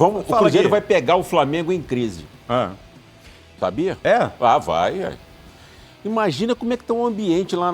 O Cruzeiro vai pegar o Flamengo em crise. Sabia? Vai. Imagina como é que está o ambiente lá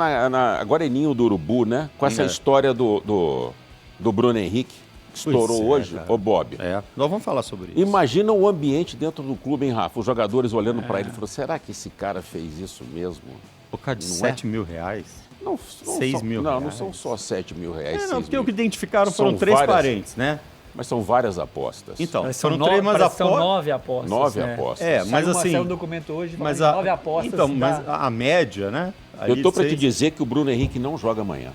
agora é Ninho do Urubu, né? Com essa história do Bruno Henrique, que estourou hoje, ô Bob. Nós vamos falar sobre isso. Imagina o ambiente dentro do clube, hein, Rafa? Os jogadores olhando para ele e falaram, será que esse cara fez isso mesmo? Por causa de 7 mil reais? Não, 6 mil reais. Não são só 7 mil reais. Porque o que identificaram foram 3 parentes, né? Mas são várias apostas. Então, foram 3, mas apostas. São 9 apostas. 9 apostas. Mas assim. Saiu um documento hoje, mas 9 apostas. Então, mas a média, né? Eu tô para te dizer que o Bruno Henrique não joga amanhã.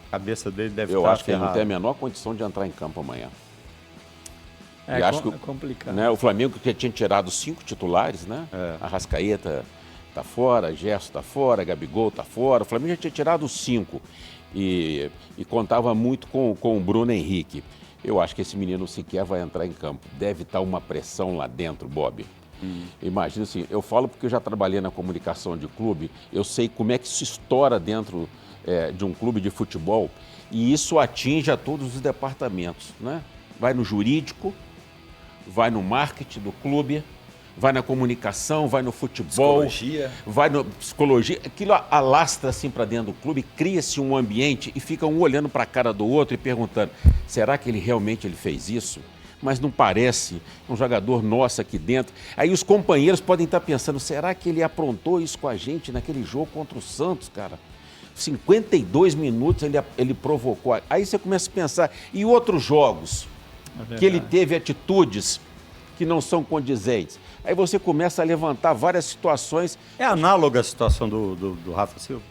A cabeça dele deve estar. Eu acho que ele não tem a menor condição de entrar em campo amanhã. Acho que, complicado. Né, o Flamengo que tinha tirado 5 titulares, né? Arrascaeta tá fora, Gerson tá fora, Gabigol tá fora. O Flamengo já tinha tirado 5 e contava muito com o Bruno Henrique. Eu acho que esse menino sequer vai entrar em campo. Deve estar uma pressão lá dentro, Bob. Imagina assim, eu falo porque eu já trabalhei na comunicação de clube, eu sei como é que se estoura dentro de um clube de futebol e isso atinge a todos os departamentos, né? Vai no jurídico, vai no marketing do clube, vai na comunicação, vai no futebol, vai na psicologia. Aquilo alastra assim para dentro do clube, cria-se um ambiente e fica um olhando para a cara do outro e perguntando, será que ele realmente fez isso? Mas não parece um jogador nosso aqui dentro. Aí os companheiros podem estar pensando, será que ele aprontou isso com a gente naquele jogo contra o Santos, cara? 52 minutos ele provocou. Aí você começa a pensar, e outros jogos que ele teve atitudes que não são condizentes. Aí você começa a levantar várias situações. É análoga a situação do Rafa Silva?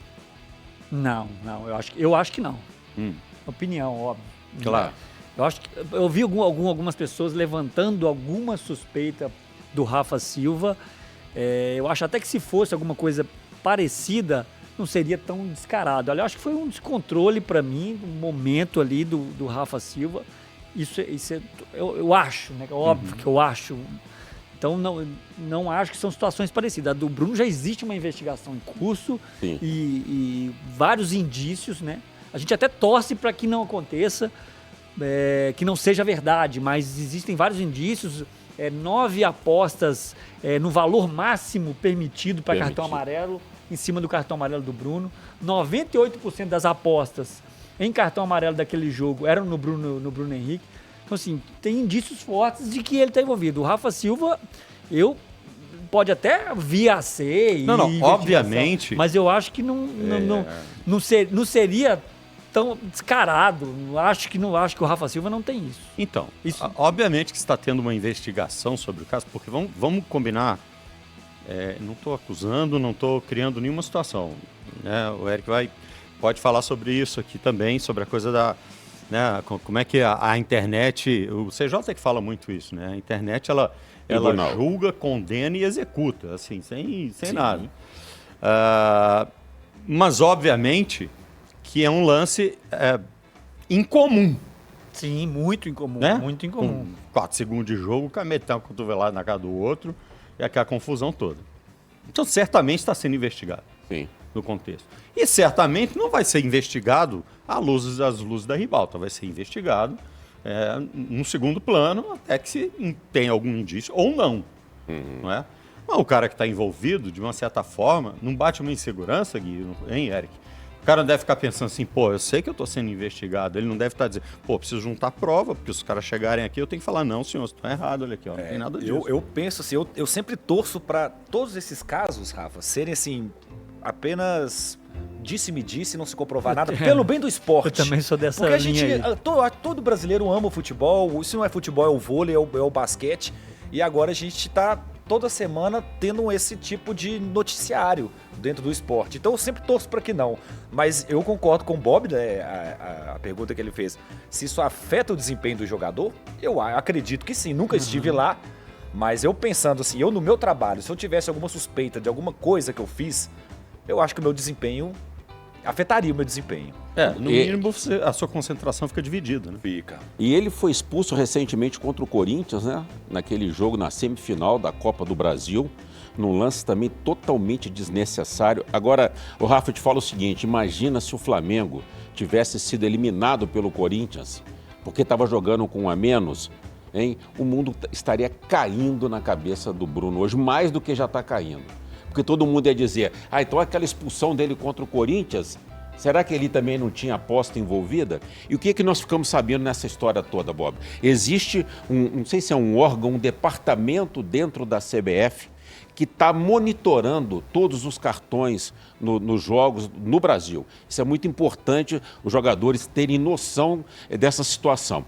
Não, eu acho que não. Opinião, óbvio. Claro. Eu vi algumas pessoas levantando alguma suspeita do Rafa Silva. Eu acho até que se fosse alguma coisa parecida, não seria tão descarado. Eu acho que foi um descontrole para mim, um momento ali do Rafa Silva. Isso eu acho, né? Óbvio que eu acho. Então, não acho que são situações parecidas. A do Bruno já existe uma investigação em curso e vários indícios, né? A gente até torce para que não aconteça, que não seja verdade, mas existem vários indícios, 9 apostas no valor máximo permitido para cartão amarelo, em cima do cartão amarelo do Bruno. 98% das apostas em cartão amarelo daquele jogo eram no Bruno Henrique. Então, assim, tem indícios fortes de que ele está envolvido. O Rafa Silva, pode até vir a ser. Não, obviamente. Mas eu acho que não seria tão descarado. Não acho que o Rafa Silva não tem isso. Então, obviamente que está tendo uma investigação sobre o caso, porque vamos combinar. Não estou acusando, não estou criando nenhuma situação. Né? O Eric pode falar sobre isso aqui também, sobre a coisa da... Né, como é que a internet... O CJ é que fala muito isso, né? A internet, ela julga, condena e executa, assim, sem nada. Mas, obviamente, que é um lance incomum. Sim, muito incomum, né? Muito incomum. Com 4 segundos de jogo, o cara meter uma cotovelada na cara do outro e aquela confusão toda. Então, certamente está sendo investigado. Sim. No contexto. E certamente não vai ser investigado às luzes da ribalta, vai ser investigado no segundo plano, até que se tenha algum indício ou não. Não é? Mas o cara que está envolvido, de uma certa forma, não bate uma insegurança, Gui, hein, Eric? O cara não deve ficar pensando assim, eu sei que eu estou sendo investigado. Ele não deve estar dizendo, preciso juntar prova, porque se os caras chegarem aqui, eu tenho que falar, não, senhor, você está errado, olha aqui, não tem nada disso. Eu penso assim, eu sempre torço para todos esses casos, Rafa, serem assim, apenas disse-me-disse, não se comprovar nada, pelo bem do esporte. Eu também sou dessa porque linha todo brasileiro ama o futebol, se não é futebol é o vôlei, é o basquete, e agora a gente está toda semana tendo esse tipo de noticiário dentro do esporte. Então eu sempre torço para que não. Mas eu concordo com o Bob, né, a pergunta que ele fez. Se isso afeta o desempenho do jogador, eu acredito que sim. Nunca estive lá, mas eu pensando assim, eu no meu trabalho, se eu tivesse alguma suspeita de alguma coisa que eu fiz, eu acho que o meu desempenho afetaria o meu desempenho. No mínimo a sua concentração fica dividida, né? Fica. E ele foi expulso recentemente contra o Corinthians, né? Naquele jogo, na semifinal da Copa do Brasil, num lance também totalmente desnecessário. Agora, o Rafa, eu te fala o seguinte, imagina se o Flamengo tivesse sido eliminado pelo Corinthians, porque estava jogando com um a menos, hein, o mundo estaria caindo na cabeça do Bruno hoje, mais do que já está caindo. Porque todo mundo ia dizer, então aquela expulsão dele contra o Corinthians, será que ele também não tinha aposta envolvida? E o que é que nós ficamos sabendo nessa história toda, Bob? Existe, não sei se é um órgão, um departamento dentro da CBF que está monitorando todos os cartões nos jogos no Brasil. Isso é muito importante, os jogadores terem noção dessa situação.